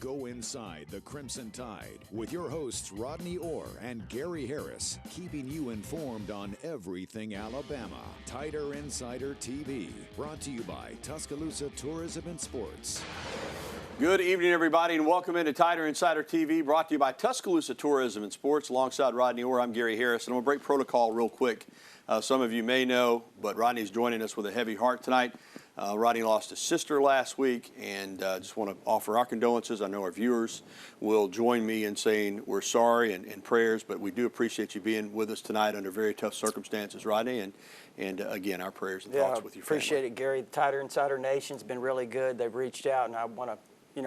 Go inside the Crimson Tide with your hosts Rodney Orr and Gary Harris, keeping you informed on everything Alabama. Tider Insider TV, brought to you by Tuscaloosa Tourism and Sports. Good evening, everybody, and welcome into Tider Insider TV, brought to you by Tuscaloosa Tourism and Sports. Alongside Rodney Orr, I'm Gary Harris, and I'm going to break protocol real quick. Some of you may know, but Rodney's joining us with a heavy heart tonight. Rodney lost his sister last week, and just want to offer our condolences. I know our viewers will join me in saying we're sorry and prayers, but we do appreciate you being with us tonight under very tough circumstances, Rodney, and again, our prayers and thoughts with your family. Appreciate it, Gary. The Tider Insider Nation's been really good. They've reached out, and I want to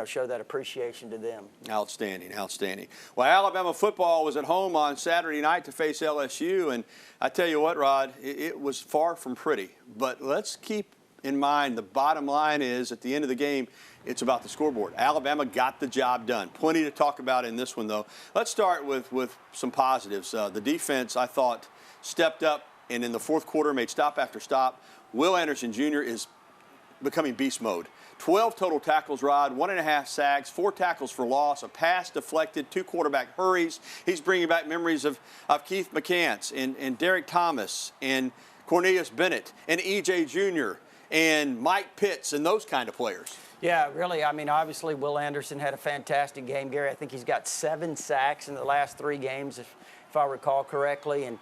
show that appreciation to them. Outstanding, outstanding. Well, Alabama football was at home on Saturday night to face LSU, and I tell you what, Rod, it was far from pretty. But let's keep in mind the bottom line is, at the end of the game, it's about the scoreboard. Alabama got the job done. Plenty to talk about in this one, though. Let's start with some positives. The defense, I thought, stepped up, and in the fourth quarter made stop after stop. Will Anderson Jr. is becoming beast mode. 12 total tackles, Rod, 1.5 sacks, 4 tackles for loss, a pass deflected, 2 quarterback hurries. He's bringing back memories of Keith McCants and Derek Thomas and Cornelius Bennett and E.J. Jr. and Mike Pitts and those kind of players. Yeah, really. I mean, obviously, Will Anderson had a fantastic game, Gary. I think he's got 7 sacks in the last 3 games, if I recall correctly. And,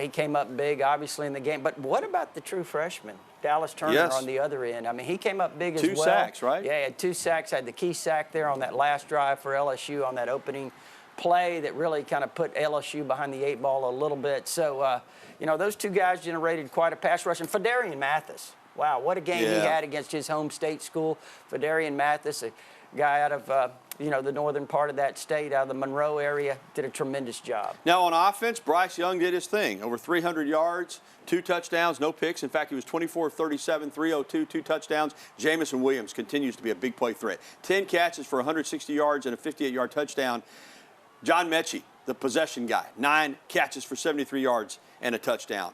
he came up big, obviously, in the game. But what about the true freshman, Dallas Turner, on the other end? I mean, he came up big as well. 2 sacks, right? Yeah, he had 2 sacks. Had the key sack there on that last drive for LSU on that opening play that really kind of put LSU behind the 8 ball a little bit. So, those 2 guys generated quite a pass rush. And Fadarian Mathis, wow, what a game he had against his home state school. Fadarian Mathis, a guy out of, the northern part of that state, out of the Monroe area, did a tremendous job. Now, on offense, Bryce Young did his thing. Over 300 yards, 2 touchdowns, no picks. In fact, he was 24-37, 302, 2 touchdowns. Jamison Williams continues to be a big play threat. 10 catches for 160 yards and a 58-yard touchdown. John Mechie, the possession guy, 9 catches for 73 yards and a touchdown.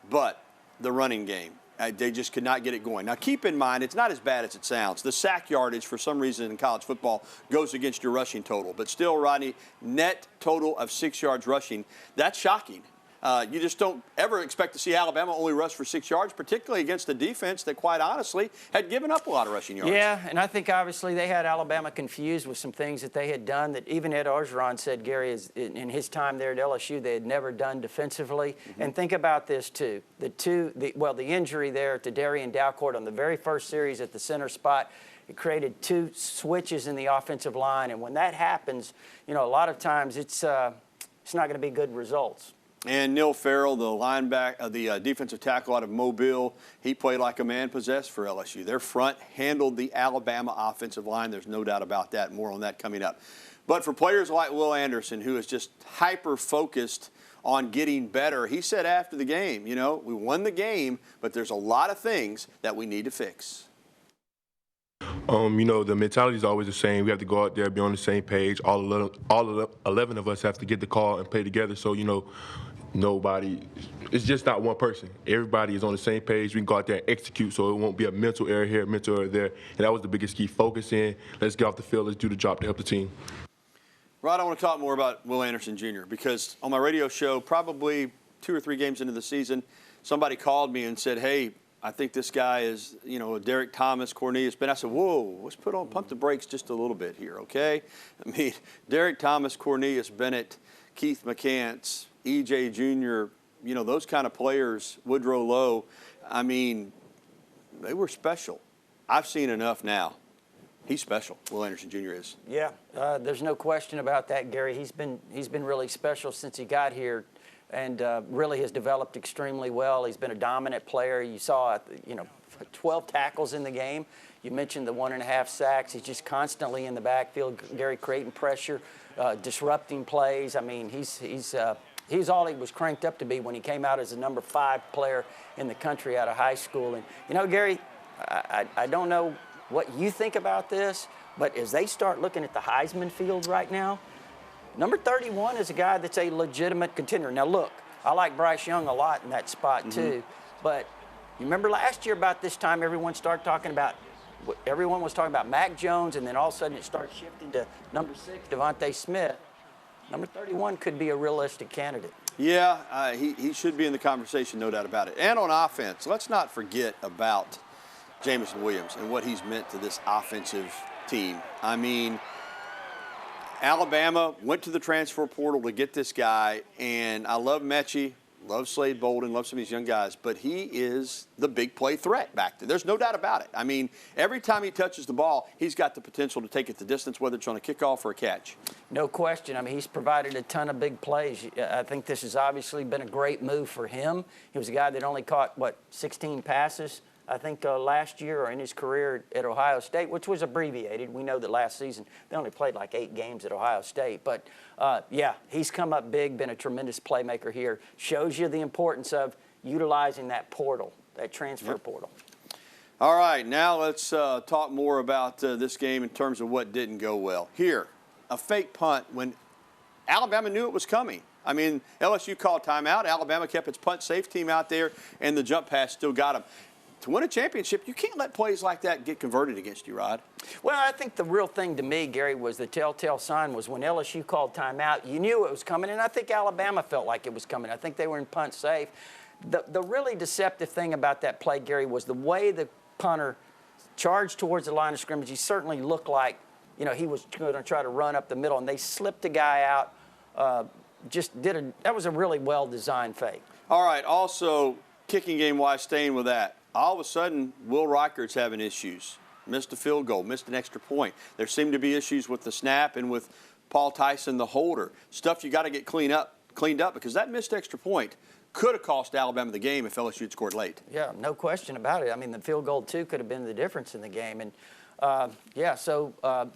But the running game, they just could not get it going. Now, keep in mind, it's not as bad as it sounds. The sack yardage, for some reason in college football, goes against your rushing total. But still, Rodney, net total of 6 yards rushing, that's shocking. You just don't ever expect to see Alabama only rush for 6 yards, particularly against a defense that, quite honestly, had given up a lot of rushing yards. Yeah, and I think, obviously, they had Alabama confused with some things that they had done that even Ed Orgeron said, Gary, in his time there at LSU, they had never done defensively. Mm-hmm. And think about this, too. The injury there to Darian Dalcourt on the very first series at the center spot, it created 2 switches in the offensive line. And when that happens, a lot of times it's not going to be good results. And Neil Farrell, the defensive tackle out of Mobile, he played like a man possessed for LSU. Their front handled the Alabama offensive line. There's no doubt about that. More on that coming up. But for players like Will Anderson, who is just hyper-focused on getting better, he said after the game, we won the game, but there's a lot of things that we need to fix. The mentality is always the same. We have to go out there, be on the same page. All 11 of us have to get the call and play together. So, nobody, it's just not one person. Everybody is on the same page. We can go out there and execute, so it won't be a mental error here, mental error there. And that was the biggest key. Focus in. Let's get off the field. Let's do the job to help the team. Rod, I want to talk more about Will Anderson Jr. because on my radio show, probably 2 or 3 games into the season, somebody called me and said, hey, I think this guy is, Derek Thomas, Cornelius Bennett. I said, whoa, let's pump the brakes just a little bit here, okay? I mean, Derek Thomas, Cornelius Bennett, Keith McCants, E.J. Jr., those kind of players, Woodrow Lowe, I mean, they were special. I've seen enough now. He's special, Will Anderson Jr. is. Yeah, there's no question about that, Gary. He's been really special since he got here. And really has developed extremely well. He's been a dominant player. You saw, 12 tackles in the game. You mentioned the 1.5 sacks. He's just constantly in the backfield, Gary, creating pressure, disrupting plays. I mean, he's all he was cranked up to be when he came out as the number 5 player in the country out of high school. And, Gary, I don't know what you think about this, but as they start looking at the Heisman field right now, number 31 is a guy that's a legitimate contender. Now, look, I like Bryce Young a lot in that spot, too. But you remember last year about this time, everyone started talking about everyone was talking about Mac Jones, and then all of a sudden it starts shifting to number 6, Devontae Smith. Number 31 could be a realistic candidate. Yeah, he should be in the conversation, no doubt about it. And on offense, let's not forget about Jameson Williams and what he's meant to this offensive team. I mean, Alabama went to the transfer portal to get this guy, and I love Mechie, love Slade Bolden, love some of these young guys, but he is the big play threat back there. There's no doubt about it. I mean, every time he touches the ball, he's got the potential to take it the distance, whether it's on a kickoff or a catch. No question. I mean, he's provided a ton of big plays. I think this has obviously been a great move for him. He was a guy that only caught, 16 passes, I think, last year or in his career at Ohio State, which was abbreviated. We know that last season they only played like 8 games at Ohio State. But, yeah, he's come up big, been a tremendous playmaker here. Shows you the importance of utilizing that portal, that transfer portal. All right, now let's talk more about this game in terms of what didn't go well. Here, a fake punt when Alabama knew it was coming. I mean, LSU called timeout. Alabama kept its punt safe team out there, and the jump pass still got them. To win a championship, you can't let plays like that get converted against you, Rod. Well, I think the real thing to me, Gary, was the telltale sign was when LSU called timeout, you knew it was coming, and I think Alabama felt like it was coming. I think they were in punt safe. The really deceptive thing about that play, Gary, was the way the punter charged towards the line of scrimmage. He certainly looked like, he was going to try to run up the middle, and they slipped the guy out. That was a really well-designed fake. All right, also, kicking game-wise, staying with that. All of a sudden, Will Reichard's having issues. Missed a field goal, missed an extra point. There seemed to be issues with the snap and with Paul Tyson, the holder. Stuff you got to get cleaned up because that missed extra point could have cost Alabama the game if LSU had scored late. Yeah, no question about it. I mean, the field goal, too, could have been the difference in the game. And,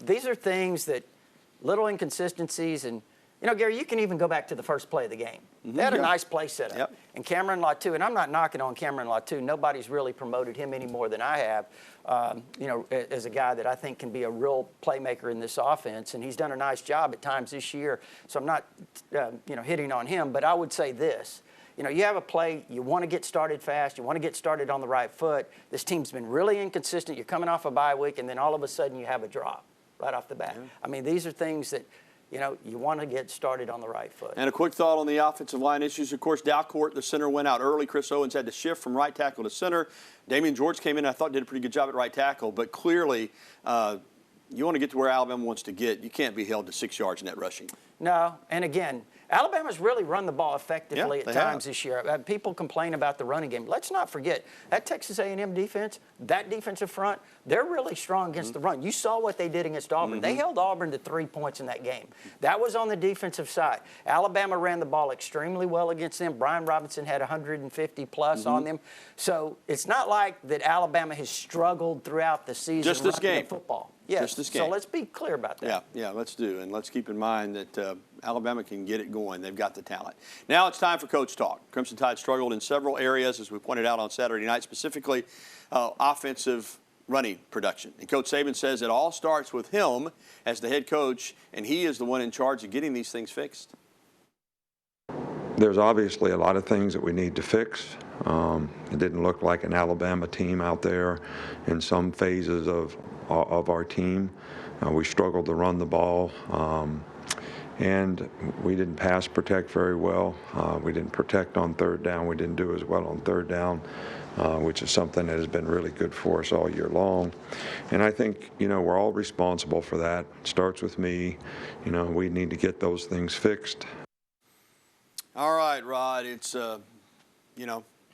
these are things that little inconsistencies and, Gary, you can even go back to the first play of the game. They had a nice play set up. Yep. And Cameron Latu, and I'm not knocking on Cameron Latu. Nobody's really promoted him any more than I have, as a guy that I think can be a real playmaker in this offense. And he's done a nice job at times this year. So I'm not, hitting on him. But I would say this. You have a play, you want to get started fast, you want to get started on the right foot. This team's been really inconsistent. You're coming off a bye week, and then all of a sudden you have a drop right off the bat. Yeah. I mean, these are things that, you want to get started on the right foot. And a quick thought on the offensive line issues. Of course, Dalcourt, the center, went out early. Chris Owens had to shift from right tackle to center. Damian George came in, I thought, did a pretty good job at right tackle. But clearly, you want to get to where Alabama wants to get. You can't be held to 6 yards net rushing. No, and again, Alabama's really run the ball effectively at times this year. People complain about the running game. Let's not forget, that Texas A&M defense, that defensive front, they're really strong against the run. You saw what they did against Auburn. They held Auburn to 3 points in that game. That was on the defensive side. Alabama ran the ball extremely well against them. Brian Robinson had 150-plus on them. So it's not like that Alabama has struggled throughout the season just this game. Football. Yes. Just this game. So let's be clear about that. Yeah, let's do. And let's keep in mind that Alabama can get it going. They've got the talent. Now it's time for Coach Talk. Crimson Tide struggled in several areas, as we pointed out on Saturday night, specifically offensive running production. And Coach Saban says it all starts with him as the head coach, and he is the one in charge of getting these things fixed. There's obviously a lot of things that we need to fix. It didn't look like an Alabama team out there in some phases of our team. We struggled to run the ball, and we didn't pass protect very well. We didn't protect on third down. We didn't do as well on third down, which is something that has been really good for us all year long. And I think, we're all responsible for that. It starts with me. We need to get those things fixed. All right, Rod, it's,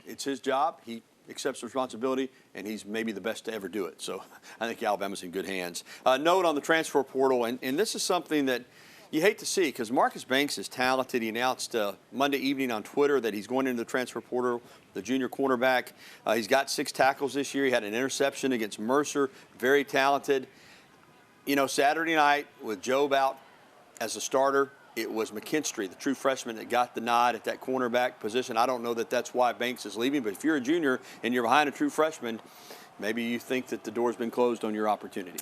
it's his job. He accepts responsibility, and he's maybe the best to ever do it. So I think Alabama's in good hands. Note on the transfer portal, and this is something that you hate to see because Marcus Banks is talented. He announced Monday evening on Twitter that he's going into the transfer portal, the junior cornerback. He's got 6 tackles this year. He had an interception against Mercer, very talented. Saturday night with Jobe out as a starter, it was McKinstry, the true freshman, that got the nod at that cornerback position. I don't know that that's why Banks is leaving, but if you're a junior and you're behind a true freshman, maybe you think that the door's been closed on your opportunity.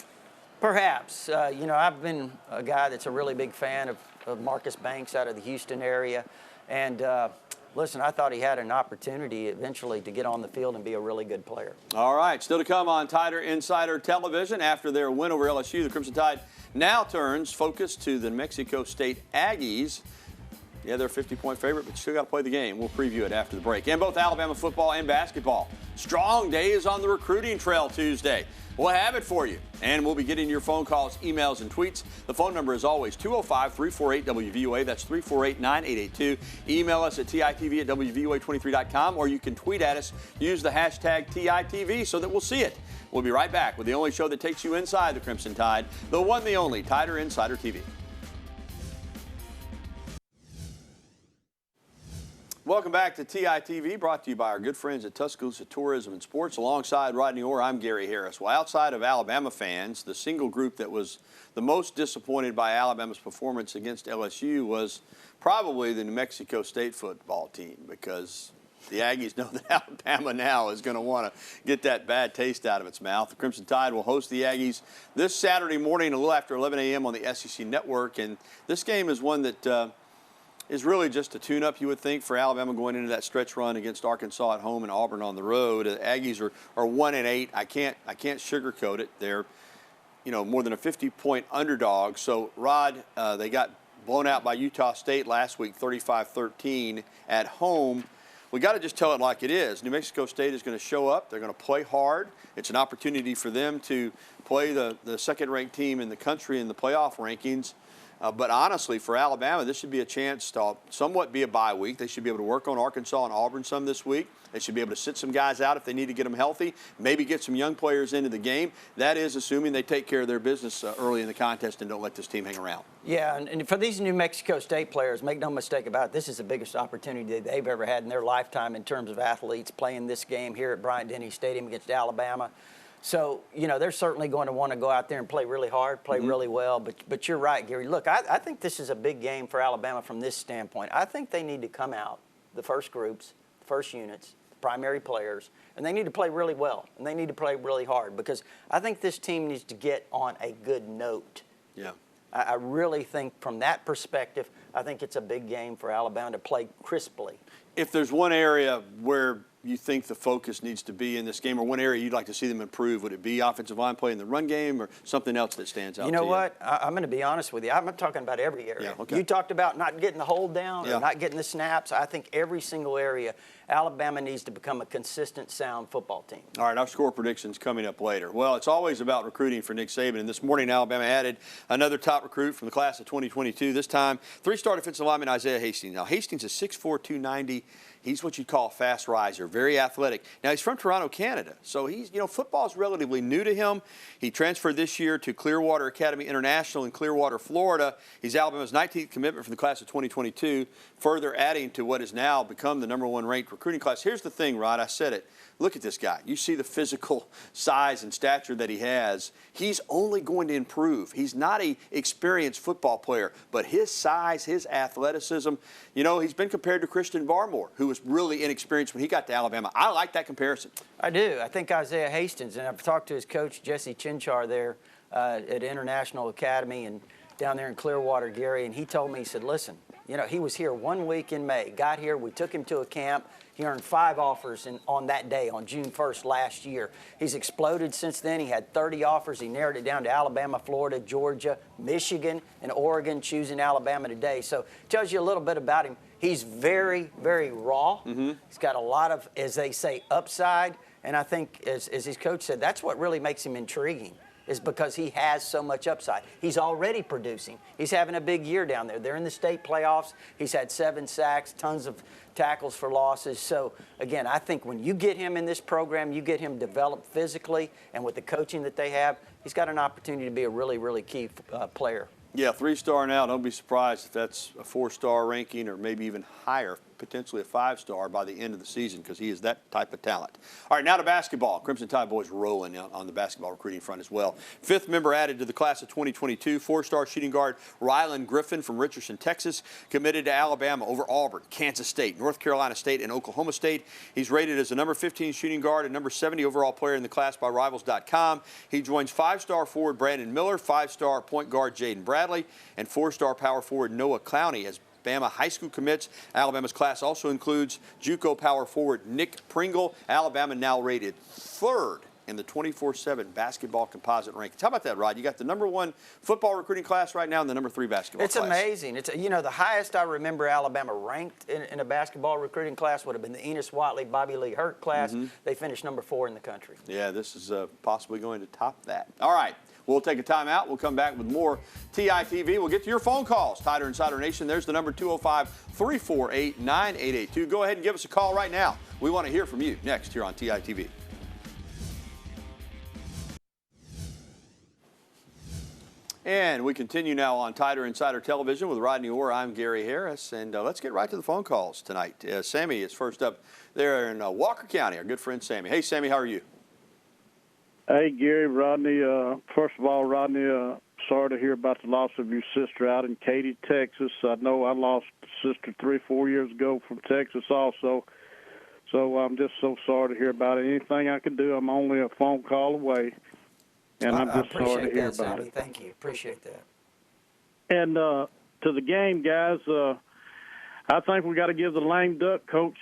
Perhaps. I've been a guy that's a really big fan of Marcus Banks out of the Houston area. And, listen, I thought he had an opportunity eventually to get on the field and be a really good player. All right, still to come on Tider Insider Television. After their win over LSU, the Crimson Tide now turns focus to the New Mexico State Aggies. Yeah, they're a 50-point favorite, but you still got to play the game. We'll preview it after the break. And both Alabama football and basketball. Strong days on the recruiting trail Tuesday. We'll have it for you. And we'll be getting your phone calls, emails, and tweets. The phone number is always 205-348-WVOA. That's 348-9882. Email us at TITV@WVOA23.com, or you can tweet at us. Use the hashtag TITV so that we'll see it. We'll be right back with the only show that takes you inside the Crimson Tide, the one, the only, Tider Insider TV. Welcome back to TITV, brought to you by our good friends at Tuscaloosa Tourism and Sports. Alongside Rodney Orr, I'm Gary Harris. Well, outside of Alabama fans, the single group that was the most disappointed by Alabama's performance against LSU was probably the New Mexico State football team, because the Aggies know that Alabama now is going to want to get that bad taste out of its mouth. The Crimson Tide will host the Aggies this Saturday morning a little after 11 a.m. on the SEC Network, and this game is one that is really just a tune-up, you would think, for Alabama going into that stretch run against Arkansas at home and Auburn on the road. The Aggies are 1-8. I can't sugarcoat it. They're, more than a 50-point underdog. So, Rod, they got blown out by Utah State last week, 35-13 at home. We got to just tell it like it is. New Mexico State is going to show up. They're going to play hard. It's an opportunity for them to play the second-ranked team in the country in the playoff rankings. But honestly, for Alabama, this should be a chance to somewhat be a bye week. They should be able to work on Arkansas and Auburn some this week. They should be able to sit some guys out if they need to get them healthy, maybe get some young players into the game. That is assuming they take care of their business early in the contest and don't let this team hang around. Yeah, and for these New Mexico State players, make no mistake about it, this is the biggest opportunity they've ever had in their lifetime in terms of athletes playing this game here at Bryant-Denny Stadium against Alabama. So, they're certainly going to want to go out there and play really hard, play really well. But you're right, Gary. Look, I think this is a big game for Alabama from this standpoint. I think they need to come out, the first groups, the first units, the primary players, and they need to play really well, and they need to play really hard, because I think this team needs to get on a good note. Yeah. I really think from that perspective, I think it's a big game for Alabama to play crisply. If there's one area where you think the focus needs to be in this game, or one area you'd like to see them improve, would it be offensive line play in the run game, or something else that stands out to you? You know what? I'm going to be honest with you. I'm talking about every area. Yeah, okay. You talked about not getting the hold down or not getting the snaps. I think every single area, Alabama needs to become a consistent, sound football team. All right, our score predictions coming up later. Well, it's always about recruiting for Nick Saban, and this morning Alabama added another top recruit from the class of 2022. This time, three-star defensive lineman Isaiah Hastings. Now, Hastings is 6'4", 290. He's what you'd call a fast riser, very athletic. Now, he's from Toronto, Canada, so he's, football is relatively new to him. He transferred this year to Clearwater Academy International in Clearwater, Florida. He's Alabama's 19th commitment from the class of 2022, further adding to what has now become the #1 ranked recruiting class. Here's the thing, Rod, I said it. Look at this guy. You see the physical size and stature that he has. He's only going to improve. He's not an experienced football player, but his size, his athleticism, he's been compared to Christian Barmore, who was really inexperienced when he got to Alabama. I like that comparison. I do. I think Isaiah Hastings, and I've talked to his coach, Jesse Chinchar, there at International Academy and down there in Clearwater, Gary, and he told me, he said, listen, he was here 1 week in May. Got here, we took him to a camp. He earned 5 offers on that day, on June 1st last year. He's exploded since then. He had 30 offers. He narrowed it down to Alabama, Florida, Georgia, Michigan, and Oregon, choosing Alabama today. So it tells you a little bit about him. He's very, very raw. He's got a lot of, as they say, upside. And I think, as his coach said, that's what really makes him intriguing, is because he has so much upside. He's already producing. He's having a big year down there. They're in the state playoffs. He's had 7 sacks, tons of tackles for losses. So, again, I think when you get him in this program, you get him developed physically, and with the coaching that they have, he's got an opportunity to be a really, really key player. Yeah, 3-star now. Don't be surprised if that's a 4-star ranking, or maybe even higher, potentially a 5-star by the end of the season, because he is that type of talent. All right, now to basketball. Crimson Tide boys rolling on the basketball recruiting front as well. 5th member added to the class of 2022, 4-star shooting guard Rylan Griffin from Richardson, Texas, committed to Alabama over Auburn, Kansas State, North Carolina State, and Oklahoma State. He's rated as the number 15 shooting guard and number 70 overall player in the class by Rivals.com. He joins 5-star forward Brandon Miller, 5-star point guard Jaden Bradley, and 4-star power forward Noah Clowney as Bama high school commits. Alabama's class also includes JUCO power forward Nick Pringle. Alabama now rated 3rd in the 24/7 basketball composite rankings. How about that, Rod? You got the #1 football recruiting class right now and the #3 basketball It's class. amazing. It's the highest I remember Alabama ranked in a basketball recruiting class would have been the Enos Watley, Bobby Lee Hurt class. They finished #4 in the country. Yeah, this is possibly going to top that. All right. We'll take a timeout. We'll come back with more TITV. We'll get to your phone calls. Tider Insider Nation, there's the number 205-348-9882. Go ahead and give us a call right now. We want to hear from you next here on TITV. And we continue now on Tider Insider Television with Rodney Orr. I'm Gary Harris, and let's get right to the phone calls tonight. Sammy is first up there in Walker County, our good friend Sammy. Hey, Sammy, how are you? Hey, Gary, Rodney. First of all, Rodney, sorry to hear about the loss of your sister out in Katy, Texas. I know I lost a sister 3-4 years ago from Texas also. So I'm just so sorry to hear about it. Anything I can do, I'm only a phone call away. And I'm just sorry to hear about it. Thank you. Appreciate that. And to the game, guys, I think we got to give the lame duck coach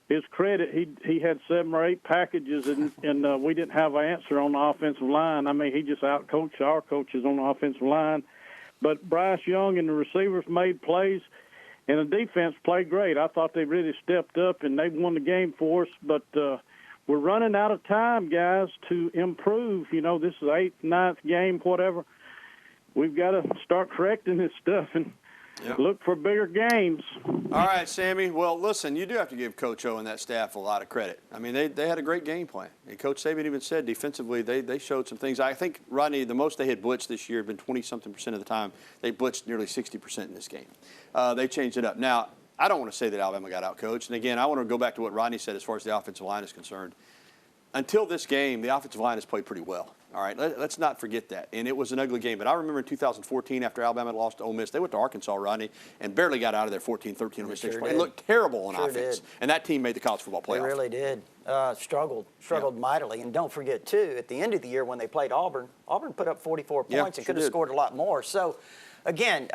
his credit. He had 7 or 8 packages, and we didn't have an answer on the offensive line. I mean, he just outcoached our coaches on the offensive line. But Bryce Young and the receivers made plays, and the defense played great. I thought they really stepped up, and they won the game for us. But we're running out of time, guys, to improve. This is the 8th, 9th game, whatever. We've got to start correcting this stuff and look for bigger games. All right, Sammy. Well, listen, you do have to give Coach O and that staff a lot of credit. I mean, they had a great game plan. And Coach Saban even said defensively they showed some things. I think, Rodney, the most they had blitzed this year had been 20-something% of the time. They blitzed nearly 60% in this game. They changed it up. Now, I don't want to say that Alabama got out-coached. And, again, I want to go back to what Rodney said as far as the offensive line is concerned. Until this game, the offensive line has played pretty well. All right, let's not forget that. And it was an ugly game. But I remember in 2014, after Alabama lost to Ole Miss, they went to Arkansas, Rodney, and barely got out of there 14-13 mistakes. It looked terrible on offense. Did. And that team made the college football playoff. They really did. Struggled mightily. And don't forget, too, at the end of the year when they played Auburn put up 44 points and could have scored a lot more. So, again,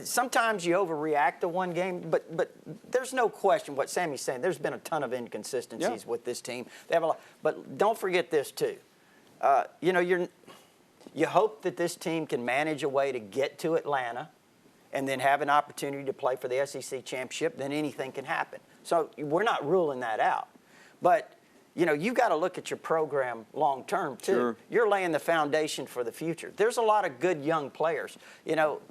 sometimes you overreact to one game, but there's no question what Sammy's saying. There's been a ton of inconsistencies with this team. They have a lot, but don't forget this too. You hope that this team can manage a way to get to Atlanta, and then have an opportunity to play for the SEC championship. Then anything can happen. So we're not ruling that out, but. You've got to look at your program long term, too. Sure. You're laying the foundation for the future. There's a lot of good young players,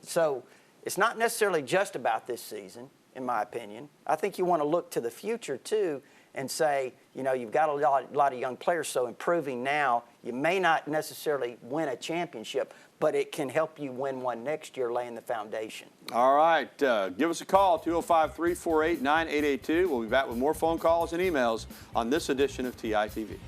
so it's not necessarily just about this season, in my opinion. I think you want to look to the future, too, and say, you've got a lot of young players, so improving now, you may not necessarily win a championship, but it can help you win one next year, laying the foundation. All right. Give us a call, 205-348-9882. We'll be back with more phone calls and emails on this edition of TITV.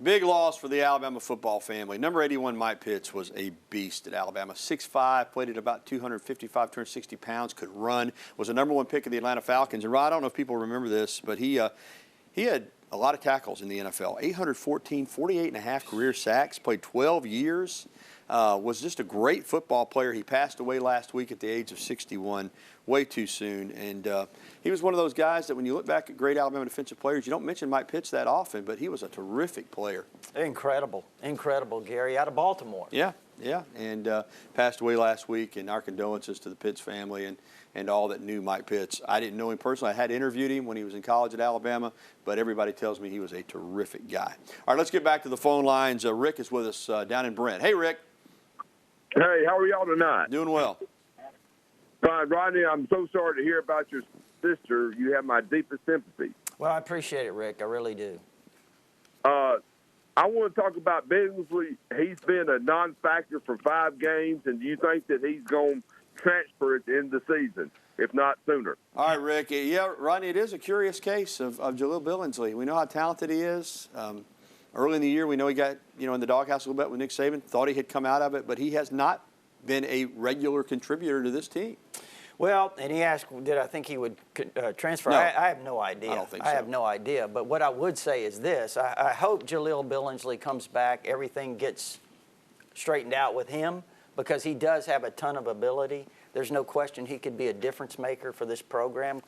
Big loss for the Alabama football family. Number 81, Mike Pitts, was a beast at Alabama. 6'5", played at about 255, 260 pounds, could run, was the #1 pick of the Atlanta Falcons. And, Rod, I don't know if people remember this, but he had a lot of tackles in the NFL. 814, 48.5 career sacks, played 12 years, was just a great football player. He passed away last week at the age of 61, way too soon. And he was one of those guys that when you look back at great Alabama defensive players, you don't mention Mike Pitts that often, but he was a terrific player. Incredible, Gary, out of Baltimore. Yeah, and passed away last week, and our condolences to the Pitts family and all that knew Mike Pitts. I didn't know him personally. I had interviewed him when he was in college at Alabama, but everybody tells me he was a terrific guy. All right, let's get back to the phone lines. Rick is with us down in Brent. Hey, Rick. Hey, how are y'all tonight? Doing well. Fine, Rodney, I'm so sorry to hear about your sister. You have my deepest sympathy. Well, I appreciate it, Rick. I really do. I want to talk about Billingsley. He's been a non-factor for 5 games, and do you think that he's going to transfer at the end of the season, if not sooner? All right, Rick. Yeah, Rodney, it is a curious case of Jaleel Billingsley. We know how talented he is. Early in the year, we know he got in the doghouse a little bit with Nick Saban. Thought he had come out of it, but he has not been a regular contributor to this team. Well, and he asked, did I think he would transfer? No. I have no idea. I don't think so. I have no idea. But what I would say is this. I hope Jaleel Billingsley comes back, everything gets straightened out with him, because he does have a ton of ability. There's no question he could be a difference maker for this program.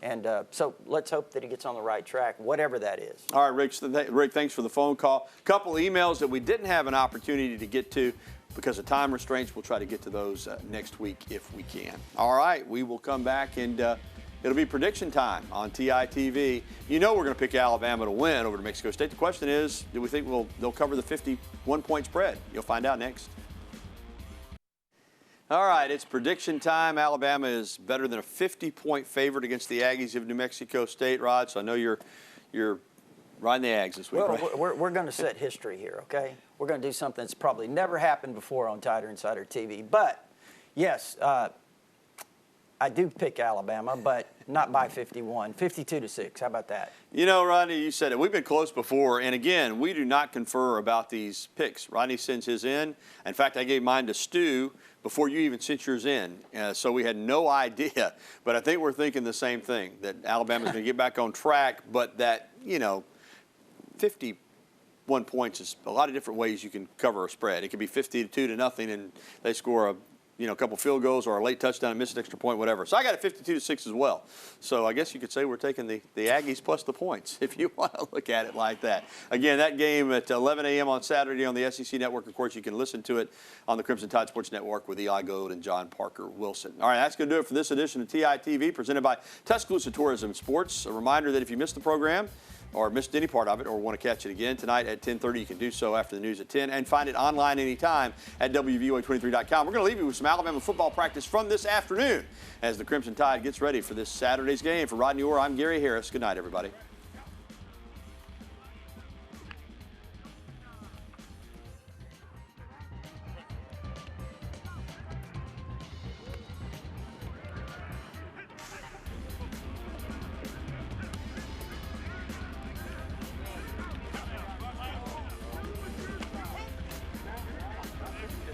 And so let's hope that he gets on the right track, whatever that is. All right, Rick, Rick, thanks for the phone call. A couple of emails that we didn't have an opportunity to get to because of time restraints. We'll try to get to those next week if we can. All right, we will come back and it'll be prediction time on TITV. You know we're going to pick Alabama to win over New Mexico State. The question is, do we think they'll cover the 51-point spread? You'll find out next. All right, it's prediction time. Alabama is better than a 50-point favorite against the Aggies of New Mexico State, Rod. So I know you're riding the Aggies this week, well, right? we're going to set history here, okay? We're going to do something that's probably never happened before on Tider Insider TV. But, yes, I do pick Alabama, but not by 51, 52-6. How about that? You know, Rodney, you said it. We've been close before, and again, we do not confer about these picks. Rodney sends his in. In fact, I gave mine to Stu before you even sent yours in, so we had no idea. But I think we're thinking the same thing, that Alabama's going to get back on track, but that, 51 points is a lot of different ways you can cover a spread. It could be 52-0, and they score a couple field goals or a late touchdown and miss an extra point, whatever. So I got it 52-6 as well. So I guess you could say we're taking the Aggies plus the points if you want to look at it like that. Again, that game at 11 a.m. on Saturday on the SEC Network. Of course, you can listen to it on the Crimson Tide Sports Network with Eli Gold and John Parker Wilson. All right, that's going to do it for this edition of TITV presented by Tuscaloosa Tourism and Sports. A reminder that if you missed the program, or missed any part of it, or want to catch it again tonight at 10:30, you can do so after the news at 10, and find it online anytime at WVOA23.com. We're going to leave you with some Alabama football practice from this afternoon as the Crimson Tide gets ready for this Saturday's game. For Rodney Orr, I'm Gary Harris. Good night, everybody.